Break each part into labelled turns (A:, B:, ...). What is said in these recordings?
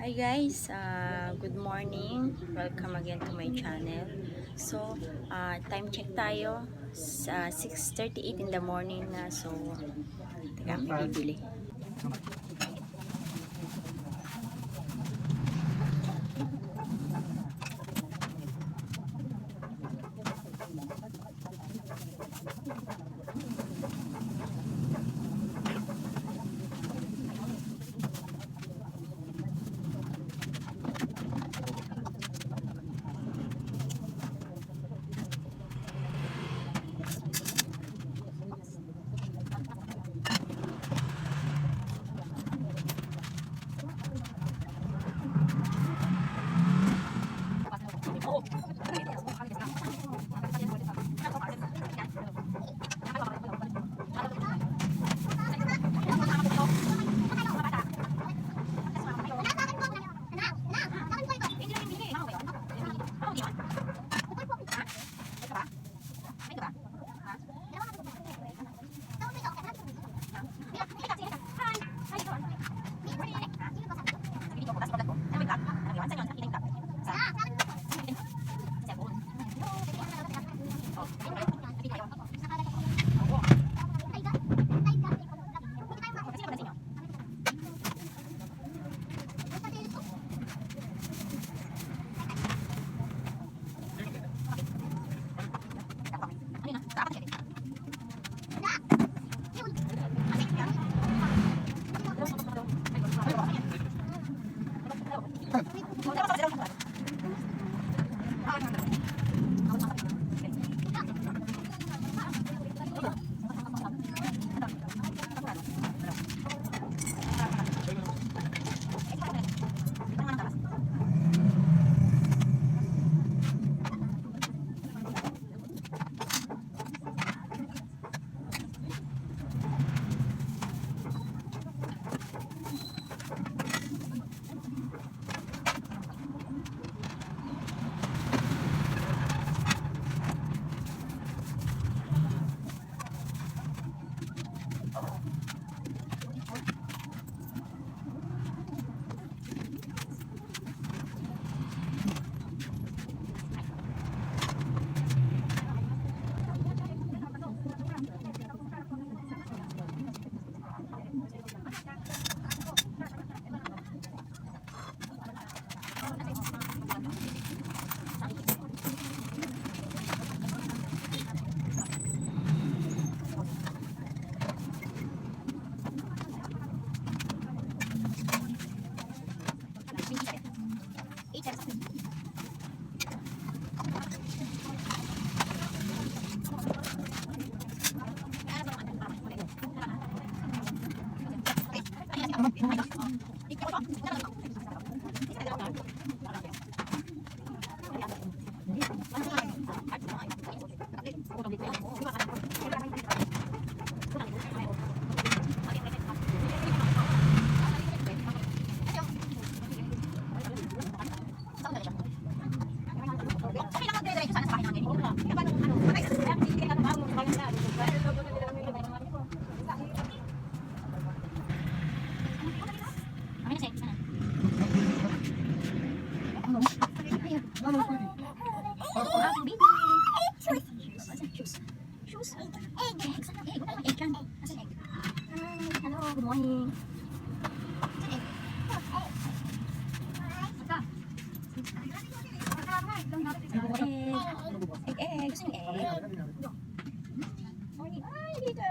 A: Hi guys, good morning. Welcome again to my channel. So, time check tayo sa 6:38 in the morning na. So, teka, may bibili. Hello, good morning. Egg. Gusto niyo egg? Morning. Ay, dito.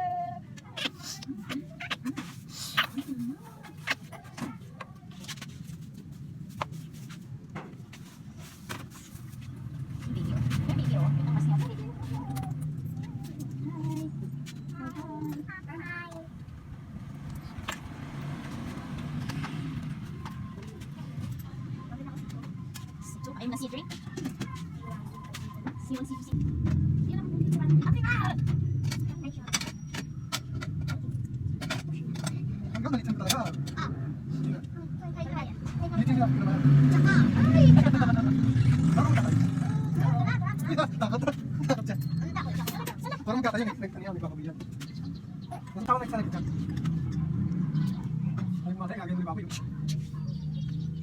A: Ayun na si drink. Si.
B: Hanggang galit lang talaga. Dito nila ako naman. Takot. Takot siya. Parang gata yung expect niya. May papabiyan. Nasa tao na excited dyan. Ay, matay. Agad may papabiyan.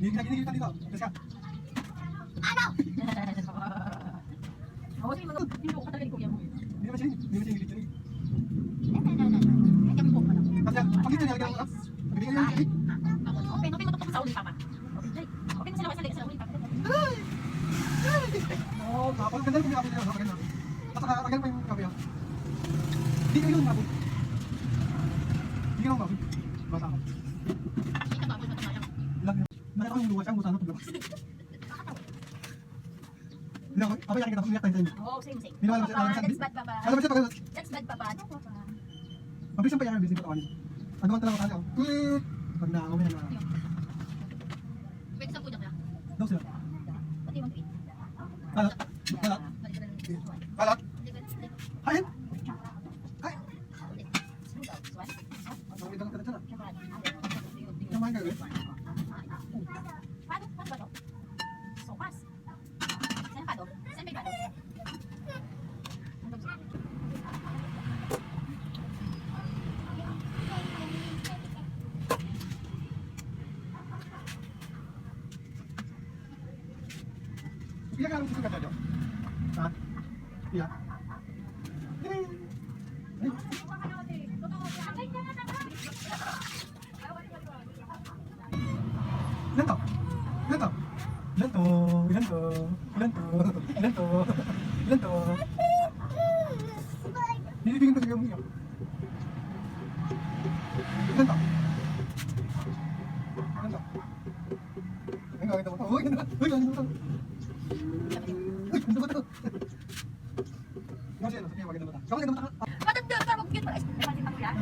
B: Ginigil ka dito. Let's ka.
C: Oo, sige, hindi ko talaga ikuya mo.
B: Hindi naman siya ginigil dito.
C: Hindi ko pa lang.
B: Kasi pag dito niya ang bigyan niya yung
C: Open mo to sa ulit, Papa. Open mo sa lawas sa ulit, Papa.
B: Oo, kapag ganda yung kumikapit niya. Maganda. At saka tagal pa yung kape. Hindi ka yung mabot. Hindi ka yung mabot. Bata ka. Ilang yun. Nakita ko yung luwa siya. Buta na paglabas. Hindi ako. Ako yakit ako. Umiyak tayo tayo.
C: Oo, same.
B: Hindi naman
C: Papa,
B: siya.
C: that's bad, Papa.
B: Alam mo siya pag
C: That's bad, Papa. No, Papa.
B: mabilis ang payaran. Bilis yung patawanin. Ano man talaga tayo. Pag na-awin na.
C: Pwede sa pudak lang.
B: Daw sila.
C: Pati yung tweet.
B: Kalat. Kalat. Kalat. Hain. Hain. Ang may dalang kalat siya na. Namahin kayo eh.
C: Paano ba to? Sopas. Saan pa to? Saan ba to?
B: Iya kan suka saja. Ha? Iya. Ilan to? Ilan to? Ilan to? Ilan to? Ilan to? Ilan to? Ilan to? Nilibigin ko sa gamu niya. Ilan to? Ilan to? Ay, gawin to. Uy, ganda. Uy, gawin to. Uy, ganda ba to? Ano siya? Sabihin, maganda ba to? Gawin, ganda ba to?
C: Matanda ka, mag-cute pa. Napansin pa ko yan.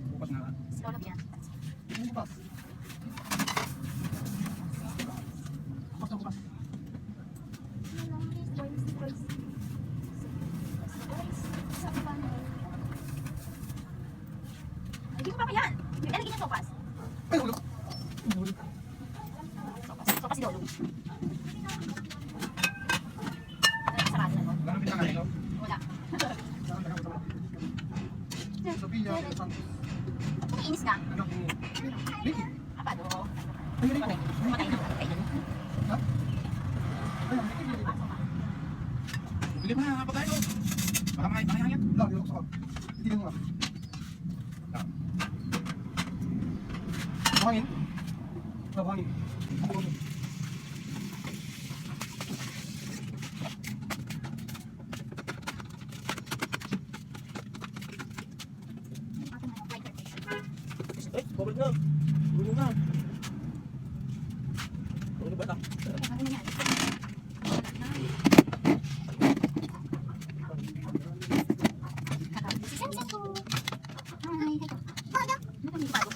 B: Bukas na.
C: Slow lang yan.
B: Bukas. Bukas na bukas.
C: Hindi ko pa yan. Lalagyan niya sopas.
B: Ay, ulo. Ulo.
C: Sopas si Lolo. Sarado na, no?
B: Ganun pinakain, no?
C: Wala.
B: Sophia Santos.
C: Naiinis ka?
B: Anak ni Ricky.
C: Apa, do?
B: Ay, Ricky.
C: Matay na. Matay na.
B: Ha? Ay, Ricky.
D: Bili mo na nga pa tayo. Baka makahangin.
B: Lang, yung sakot. Hindi mo nga. Buhangin. Buhangin. Buhangin.
D: Eh, bubog na. Bubog na. Bubog ba ito?
C: Ano yan? Si Sense ko. Hi. Ano kung bago?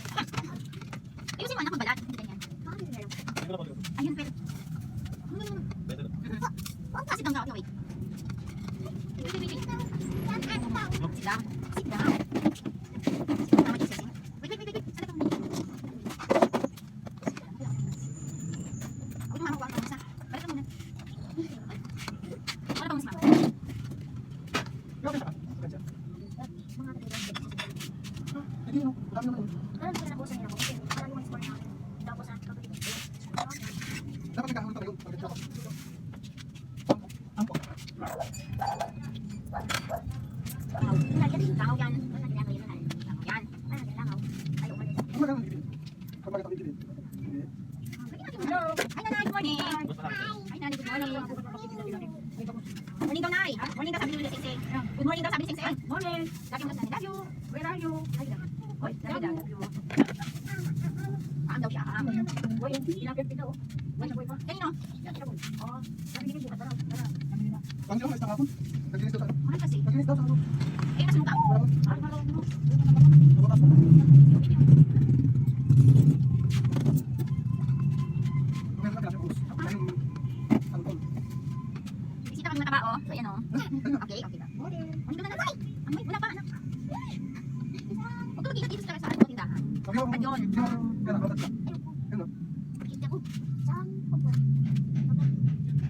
C: Ayusin mo anak, magbalat. Hindi ganyan.
D: Hindi ko na pag-ibig.
C: Ayun, pwede.
D: Pwede na.
C: Huwag kasi tangga ka, wait. Wait. Sit down. Sit down. Tama dyan, Sensei. Wait. Sana kang huwag mo mamakuha ka muna. Balik ka muna. Wala pang mas mama.
B: Grabe siya. Ganda.
C: Mga kapatid.
B: Hindi, no? Dami naman.
C: Alam ko na nabusan nila ako. Kasi alam ko yung score namin. Tapos ang kapatid.
B: Dapat nagkakaroon tayo. Pagkat ako. Ampo.
C: Langaw yan. Langaw yan. Langaw. Ayaw mo.
B: Ano magkano dito? Pag magkano dito? Hindi.
C: Hello. Hi, Nanay. Good morning. Hi, Nanay. Good morning. Morning daw, Nay. Morning daw, sabi ni Sensei. Good morning daw, sabi ni Sensei. Morning. Lagi mo daw, love you. Where are you? Hoy, love you. Paam daw siya. Hoy, pinapirpit daw. Kanino? Oh, sabi ni bukas daw.
B: Pang siya, mas nakapon. Naglinis daw sa ano?
C: Mahal kasi.
B: Naglinis daw sa ano?
C: Eh, mas luka.
B: Wala ba? Nabukas na. Meron na klase ko. Ayun. Antol.
C: Bisita kami mataba, oh. So, ayan, oh. Okay ka. Morning daw na, Nay. Amoy, wala pa, anak. Huwag ka mag-iingat sa ano, tindahan.
B: Sabi mo,
C: Ayun.
B: hindi mo, yan, batat ka. Ano?
C: Kita ko. Saan? Opo.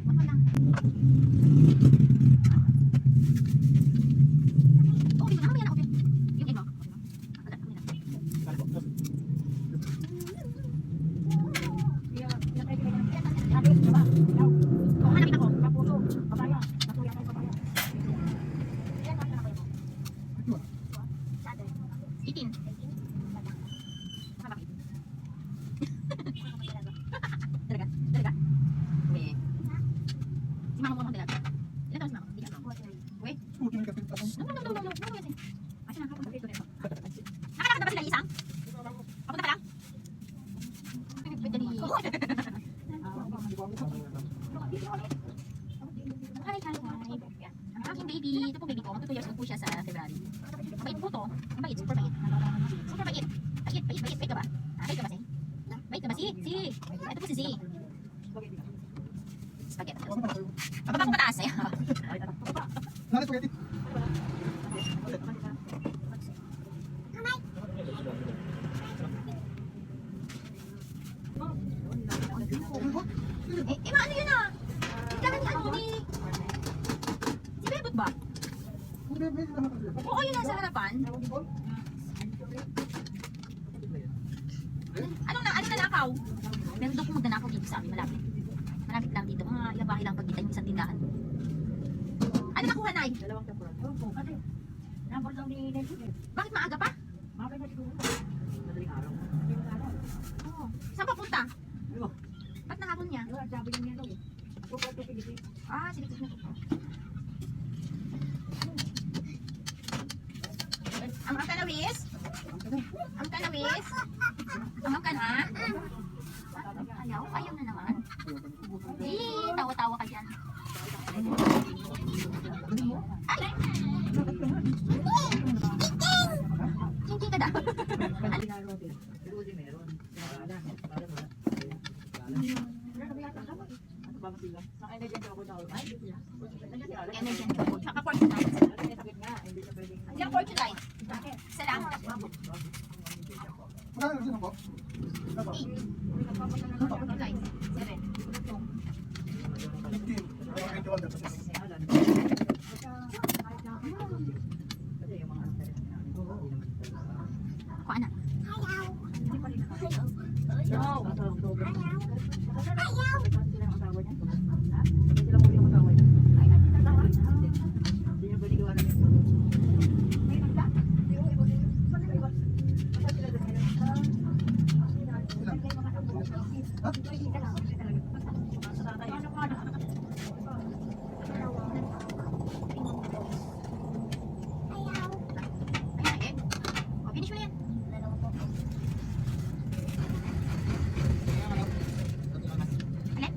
C: Ano lang? Oh, di ba naman yan ako? Yung ino. Wala, kami na. 18. Makakapit. Talaga? Talaga? Weh. Si mama mo ang dalaga. Ilan taon si mama? Hindi ka mama. Weh.
B: Puto yung kapit ako.
C: No. Kasi nakakapit dito. Nakalakad na ba sila isang? Papunta ka lang? Pwede ni... Hi. Ang aking baby. Ito po baby ko. 2 years old po siya sa February. Mabait po to. Mabait. Super bait. Super bait. Bait ka ba? Bait ka ba, Si? Bait ka ba, Si? Ito po si Si. Spaghetti. Pababa ko pataas eh.
B: Nari spaghetti.
C: Ano yun ah? Kailangan ni ano ni... Si Bebot ba?
B: Hindi, may naman kasi.
C: Oo, yun nasa harapan. Anong nanakaw? Meron daw kung magnanakaw dito sa amin, malapit. Malapit lang dito. Mga ilang bahay lang pagkita yung isang tindahan. Ano nakuha, Nay? Bakit maaga pa? Oo. Saan papunta? Ba't nakapon niya? Ah, sige. Ang kanawis? Ang kana? Ayaw na naman. Tawa-tawa ka dyan. Ay! Chinky ka daw. Energy and food. Saka fortune light. Ilang fortune light? Isa lang.
B: Magkano kasi po?
C: 8. Fortune light. 7.
B: 15. 21 dapat siya.
C: Kuha na. Ayan, O, finish mo na yan. Alin?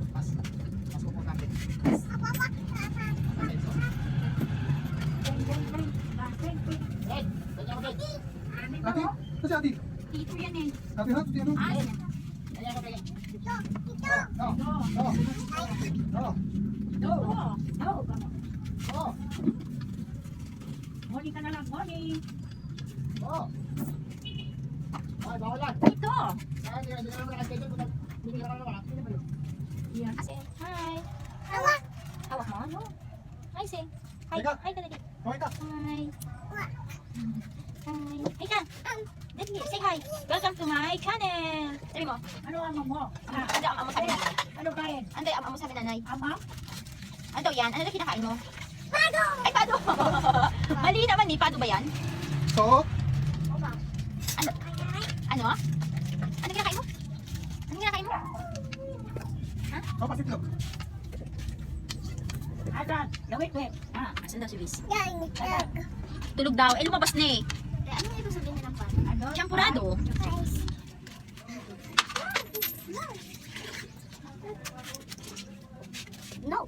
B: Ate? Kasi ate?
C: Dito yan eh.
B: Ate ha? Ate ano?
C: Yan.
E: Morning ka na lang, morning.
C: Dito. Kasi, hi. Hawak mo, ano? Hi, Sing. Hi,
B: Teka.
C: hi ka dali.
B: Okay ka?
C: Hi. Hi ka. Dali, say hi. Welcome to my channel. Sabi mo.
E: Ano ang mo?
C: Ano ang amo sabi nanay?
E: Ano kain?
C: Ano ang amo sabi nanay?
E: Ama?
C: Ano daw yan? Ano daw kinakain mo? Pado! Ay, pado! Mali naman eh. Pado ba yan?
B: So?
C: Ano? Ano? Ano kinakain mo? Ano kinakain mo?
B: Papasit lang.
E: Asan? Gawit, wait.
C: Asan daw si Liz? Tulog daw. Eh, lumabas na eh.
F: Ano ibig sabihin ng pan?
C: Champurado.
F: No.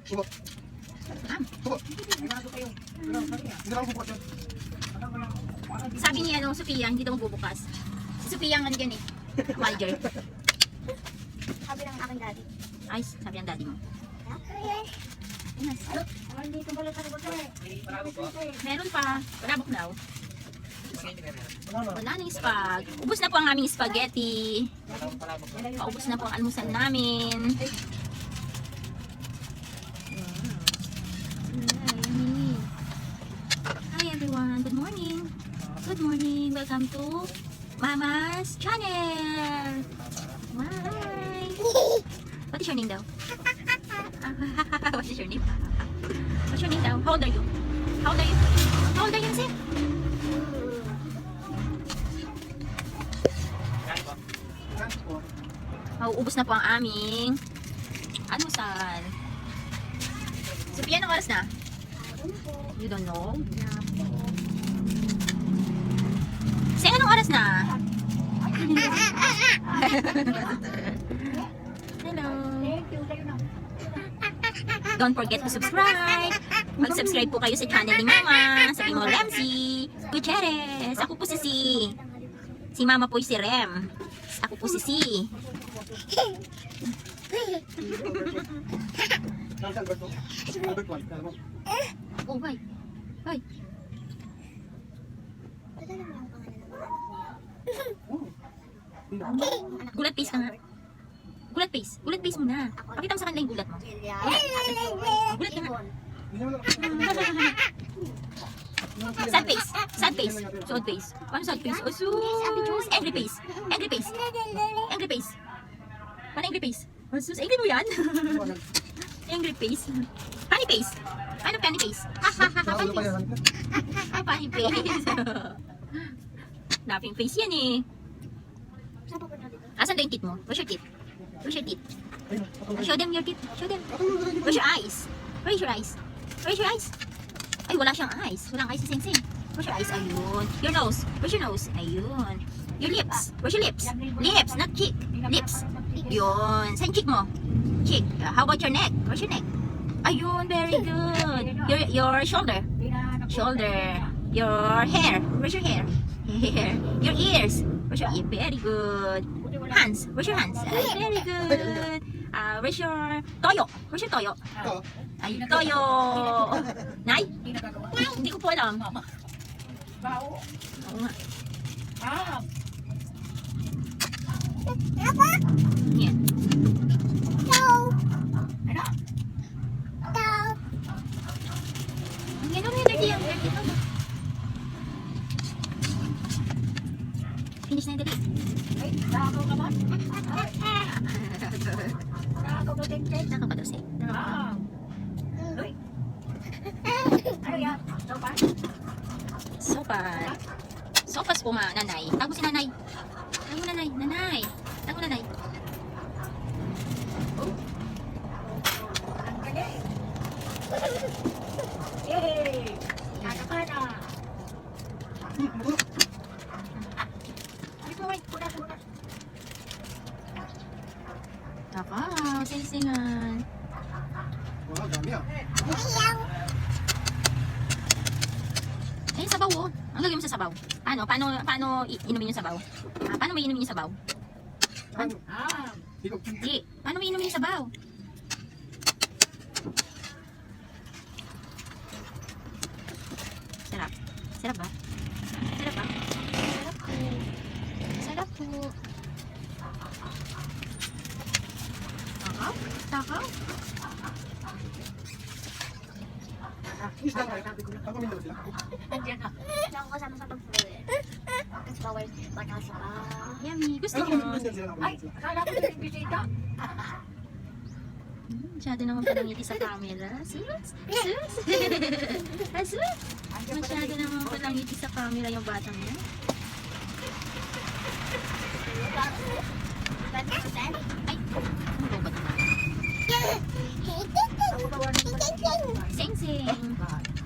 B: Subo. Subo. Hindi lang bubukas yan.
C: Sabi ni ano, Sophia, hindi daw magbubukas. Si Sophia ang ano yan eh. Manager.
F: Sabi ng aking daddy.
C: Ay, sabi ng daddy mo. Yes.
E: Hindi ko pala sa likod eh.
C: Meron pa. Palabok daw. Wala nang spag. Ubus na po ang aming spaghetti. Paubos na po ang almusal namin. Hi everyone. Good morning. Good morning. Welcome to Mama's channel. Hi. What is your name daw? What is your name? What's your name daw? How old are you? How old are you? How old are you, Sir?
D: Kain po.
B: Yan po.
C: Mauubos na po ang aming almusal. Sophia, anong oras na? You don't know? Sing, anong oras na? Hello. Don't forget to subscribe. Mag-subscribe po kayo sa channel ni Mama. Sabi mo, Ramsey Gutierrez. Ako po si Si. Si Mama po si Rem. Ako po si Si.
B: Yan si Alberto. Albert Juan. Yan mo.
C: Oh, bye. Bye.
F: Padala mo yung pangalan ng mga anak mo.
C: Gulat face ka nga. Gulat face. Gulat face mo na. Pakita mo sa kanila yung gulat mo. Gulat ka nga.
B: Hindi naman
C: Sad face. Sad face. Sad face. Paano sad face? Oh, sus. Angry face. Angry face. Angry face. Paano angry face? Oh, sus. Angry mo yan? Angry face. Funny face. Ano funny face? Ha ha ha.
B: Nakaulo
C: Funny
B: pa yan.
C: face. Funny face. Laughing face yan eh.
F: Saan pupunta dito?
C: Asan na yung teeth mo? Where's your teeth? Where's your teeth?
B: Ayun.
C: Show them your teeth. Show them.
B: Patulong.
C: Where's your eyes? Where's your eyes? Where's your eyes? Ay, wala siyang eyes. Walang eyes si Sing Sing. Where's your eyes? Ayun. Your nose. Where's your nose? Ayun. Your lips. Where's your lips? Lips, not cheek. Lips. Yun. Saan cheek mo? Cheek. How about your neck? Where's your neck? Ayun, very good. Your shoulder. Shoulder. Your hair. Where's your hair? Hair. Your ears. Where's your ear? Very good. Hands. Where's your hands? Ay, very good. Where's your toyo? Where's your toyo?
B: Ito.
C: Ay, toyo. Nay? Hindi ko po alam.
E: Bao.
C: Oo nga.
E: Ah.
C: Yan. Ang yan, ano yan, dirty yan, dirty ito. Finish na yung dali.
E: Ay, nakaw ka ba? Nakaw ka din, Ted.
C: Nakakadosig.
E: Ah. Uy. Ano yan? Sopa?
C: Sopas. Sopas po ma, nanay. Tawag mo si nanay. Tawag mo nanay. Nanay. Tawag mo nanay.
E: Ang galing. Yay! Nakakana. Ano po, wait. Punas, punas.
C: Takaw, sing-singan.
B: Wow, dami ah.
C: Ayun, sabaw oh. Ang gagawin mo sa sabaw? Paano inumin yung sabaw? Paano mo inumin yung sabaw?
B: Ano?
E: Ah.
B: Dito.
C: Di, paano mo inumin yung sabaw? Sarap. Sarap ba? Sarap ba? Sarap po. Sarap po. Takaw? Takaw?
B: Isda tayo. Ang kumindaw sila.
E: Andiyan na.
F: Hindi ako kasama sa pag-flower. Kasi bawal baka sa
C: Yummy. Gusto
B: Ano
C: niyo?
B: kumindaw sila?
E: Ay, akala ko yung bisita.
C: Masyado naman palangiti sa camera. Sus! Sus! Sus! Masyado naman palangiti sa camera yung batang yan. Ay! Ano ba naman? Sing Sing!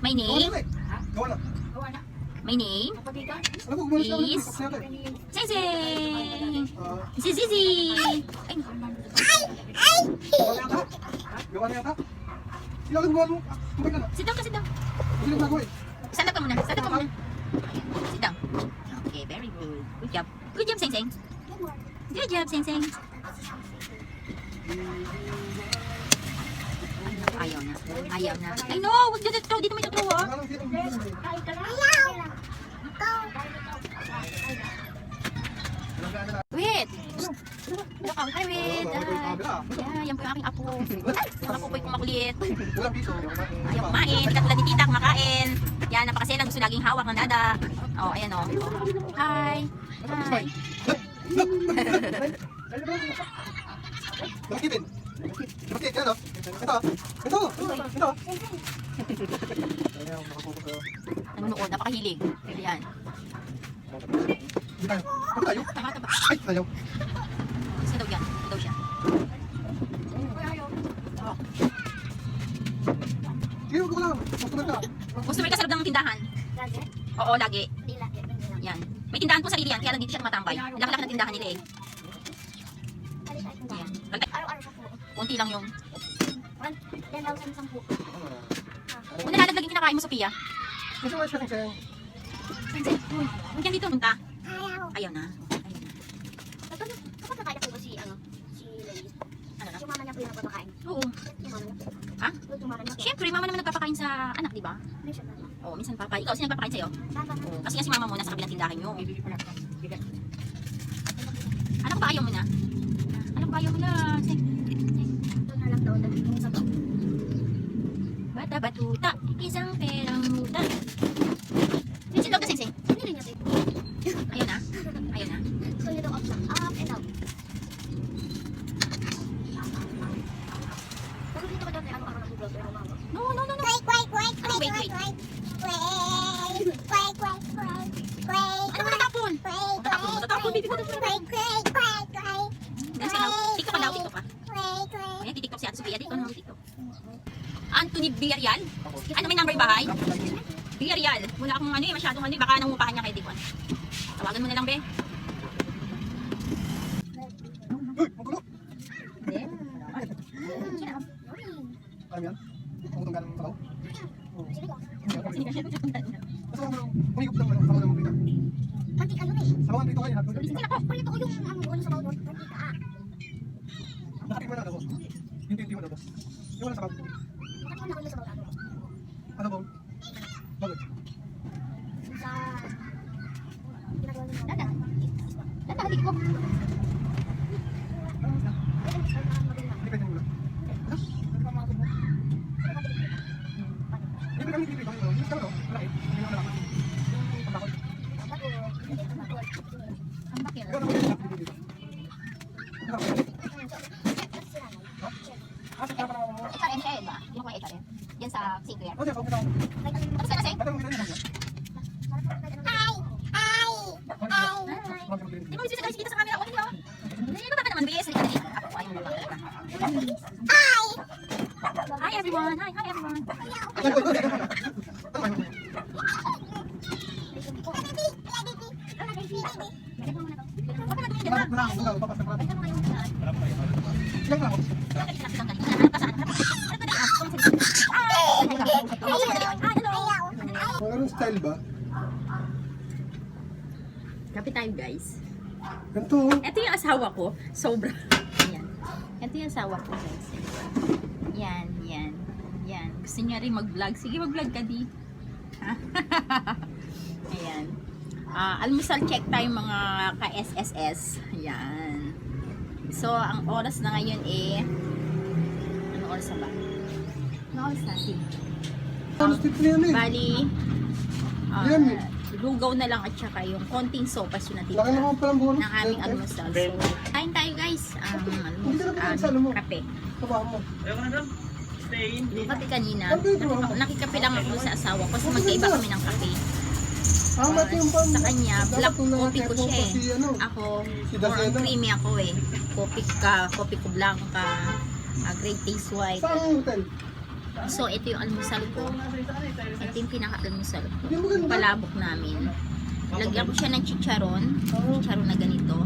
C: My name?
B: Gawa na.
E: Gawa na.
C: My name?
E: Kapatikan.
B: Alam ko, gumawa sila.
C: Is?
B: Tapos natin.
C: Sing Sing!
B: Ah,
C: Si Zizi! Ay!
B: gawa na yata. Gawa na yata. Sila ang gumawa mo. Kumain ka na.
C: Sit down ka, sit down!
B: Sila ang gagawa eh.
C: Stand up ka muna, stand up ka muna. Sit down. Okay, very good. Good job. Good job, Sing Sing. Good job, Sing Sing. Ayaw na. Ayaw na. Ay no! Huwag dito throw. Dito may throw ah.
B: Wala nang sila ang gumawa eh.
E: Ay, ka na.
C: Wait! Hello ka. Hi, wait.
B: Wala ko yung camera.
C: Yeah, yan po yung aking apo. Yung apo po yung kumakulit.
B: Walang piso.
C: Ayaw kumain. Hindi katulad ni tita kumakain. Yan, napakaselang gusto laging hawak ng dada. Oh, ayan oh. Hi. Hi.
B: Balakitin. Bakit? Ano? Ito. Ito. Ito. Ayaw, nakapokus tayo.
C: Nanonood, napakahilig. Pero yan.
B: Hindi tayo. Bakit tayo?
C: Taba-taba.
B: Ay, ayaw.
C: Gusto daw yan. Gusto daw siya.
B: Ayaw ko lang. Customer ka.
C: Customer ka sa loob ng tindahan.
F: Lagi?
C: Oo, lagi.
F: Hindi lagi. Hindi lang.
C: Yan. May tindahan po sarili yan, kaya lang dito siya tumatambay. Laki-laki ng tindahan nila eh.
F: Balik tayo kung
C: Yan.
F: bakit. Araw-araw sa po.
C: Konti lang yung...
F: 10,000 isang po.
C: Kung nalalaglag yung kinakain mo, Sophia.
B: Gusto mo siya sing.
C: Hanggang dito, punta.
F: Ayaw.
C: Ayaw na. Ayaw na.
F: Kapag kakain na po ba si Lady?
C: Ano na?
F: Yung mama niya po yung nagpapakain.
C: Oo.
F: Yung mama niya.
C: Ha?
F: Yung mama niya po.
C: Siyempre, mama naman nagpapakain sa anak, di ba?
F: Minsan na.
C: Oo, minsan papa. Ikaw, sino nagpapakain sa'yo?
F: Tama.
C: Oo. Kasi nga si mama mo nasa kabilang tindahan nyo. Alam ko ba ayaw mo na? Alam ko ba ayaw mo na?
F: Ito na lang daw. Yung isa to.
C: Bata batuta, isang perang muta. Sino daw kasing sing?
F: Hindi rin niya sing.
C: Ayaw na? Ayaw na?
F: So yun daw up and down. Pero dito ka daw may ano-ano na vlog pero mama.
C: No, no, no, no.
F: Wait.
C: Ano, wait, wait. Ano ba natapon? Natapon, baby ko. Kasi na, TikTok ka daw, TikTok ka. Ayan, titiktok si Ate Sophia. Dito naman TikTok. Anthony Villarreal? Ano, may number bahay? Villarreal. Wala akong ano eh, masyadong ano eh. Baka nangungupahan niya kay Dikwan. Tawagan mo na lang, be.
B: Uy, ang gulo.
C: Hindi.
B: Alam yan? Pangutong galang sabaw. Basta mo umigop lang sabaw ng mga
F: Mantika yun eh.
B: sabaw ang dito kayo.
F: Hindi ako, kulit ako yung ano sa bawah doon. Mantika.
B: Nakapit mo na ako. Hindi mo na ako. Yung wala sabaw.
F: Nakatiwan ako yung sa bawah.
B: Ano ba? Bakit?
F: Sa... Ginagawa niyo.
C: Dada. Dada, hindi ko.
B: Hindi pwede mula. Hindi kami hindi kami. Hindi kami. Malaki. Hindi naman naman. Ang bakot.
C: Ang bakil.
B: Ikaw naman yung hindi dito.
C: HRM siya eh ba? Yung mga HRM. Yan sa Cinco yan.
B: O, diyan, pagkita ko.
C: Tapos ka na, Seng?
B: Ba't ang mga ganyan?
C: Di mo bisita kita sa camera. Okay, no? Hindi, baba ka naman, Bes. Halika na dito. Ako, ayaw mo na baka. Hi, everyone. Hi, everyone. Huwag ka na tumingin dyan, ha?
B: Anong style ba?
C: Kapit tayo, guys.
B: Ganito.
C: Ito yung asawa ko. Sobra. Yan. Ito yung asawa ko, guys. Yan, yan. Yan. Gusto niya rin mag-vlog. Sige, mag-vlog ka, di. Ayan. Almusal check tayo mga ka-SSS. Ayan. So, ang oras na ngayon eh... Ano oras na ba? Ano oras natin?
B: Ano style na yan eh?
C: Bali,
B: Yan eh.
C: lugaw na lang at saka yung konting sopas yung natitira
B: Laki naman palang buwan.
C: ng aming almusal. So, kain tayo guys.
B: Hindi ka na pinag-salo mo.
C: Kape.
B: Kabahan mo.
D: Ayaw ka na lang. Stay in.
C: Yung kape kanina,
B: Ano yung trabaho mo?
C: nakikape lang ako sa asawa ko kasi magkaiba kami ng kape.
B: Tama ito yung pang...
C: Sa kanya, black
B: Dapat
C: coffee ko
B: na
C: siya eh.
B: si ano.
C: Ako,
B: Si
C: more on
B: Daciano.
C: creamy ako eh. Coffee ko blanca, great taste white.
B: Saan hotel?
C: So, ito yung almusal ko. Ito yung pinaka-almusal ko.
B: Hindi mo ganda.
C: Palabok namin. Lagyan ko siya ng chicharon na ganito.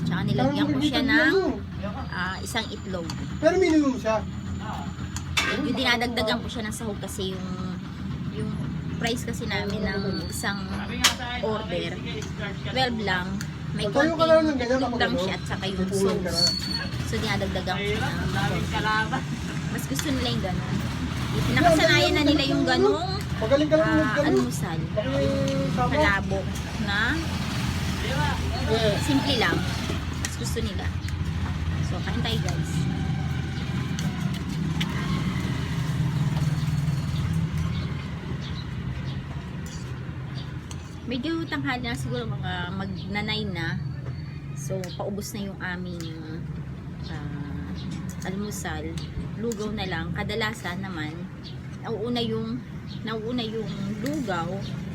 C: Tsaka nilagyan ko siya ng isang itlog.
B: Pero minimum siya.
C: Yung dinadagdagan ko siya ng sahog kasi yung price kasi namin ng isang order 12 lang. May
B: Tayo ka lang ng
C: konting
B: ganyan
C: itlog
B: kapag
C: lang
B: ano,
C: siya at saka yung
B: pupulan ka na.
C: sauce. So dinadagdagan ko siya ng konti. Mas gusto nila yung gano'n. Pinakasanayan na nila yung ganong
B: Pagaling ka lang mag-gano.
C: almusal.
B: Sama.
C: Palabok na simple lang. Mas gusto nila. So, kain tayo guys. Medyo tanghali na siguro mga mag-9 na. So, paubos na yung aming
A: almusal, lugaw na lang. Kadalasan naman, nauuna yung lugaw.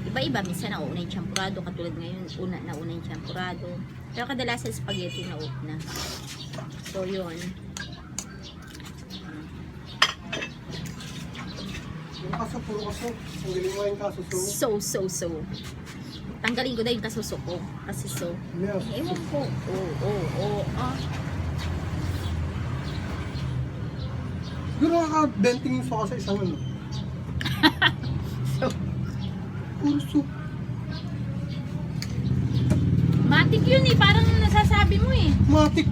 A: Iba-iba, minsan nauuna yung champurado, katulad ngayon, nauna yung champurado. Pero kadalasan spaghetti na. So, yun.
B: Yung kaso, puro kaso. Ang galing mo yung kaso,
A: So. Tanggalin ko na yung kasuso ko. Kasi so.
B: Yes.
A: Ewan ko. Ah.
B: Siguro nakaka-benting yung suka sa isang ano.
A: So,
B: Puro soup.
A: matik yun eh. Parang nasasabi mo eh.
B: Matik.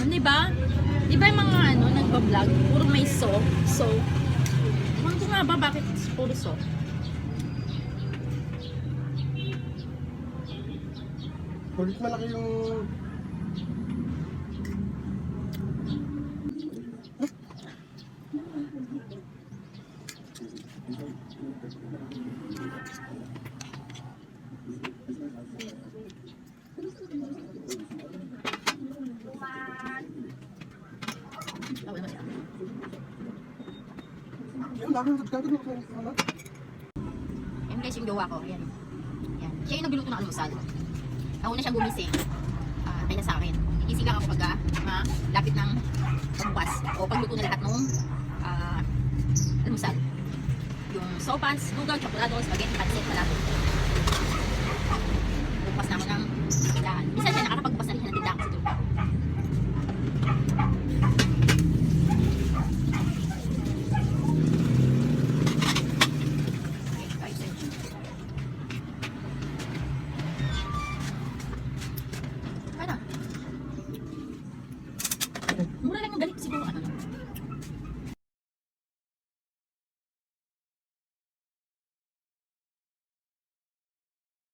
A: Di ba? Di ba yung mga nagbablog? Puro may so. Ewan ko nga ba bakit puro so?
B: Kulit malaki yung... Yan, laki yung gagawin ko.
C: Yan guys yung jowa ko. Yan. Siya yung nagluluto ng almusal. Nauna siyang gumising. Kaya sa akin. Gising lang ako pagka lapit ng pagbukas. O pagluto na lahat ng almusal. Yung sopas, lugaw, chocolate, spaghetti, pancit, malabo. Bukas na ako ng tindahan. Minsan siya nakakapagbukas na rin siya ng tindahan kasi doon.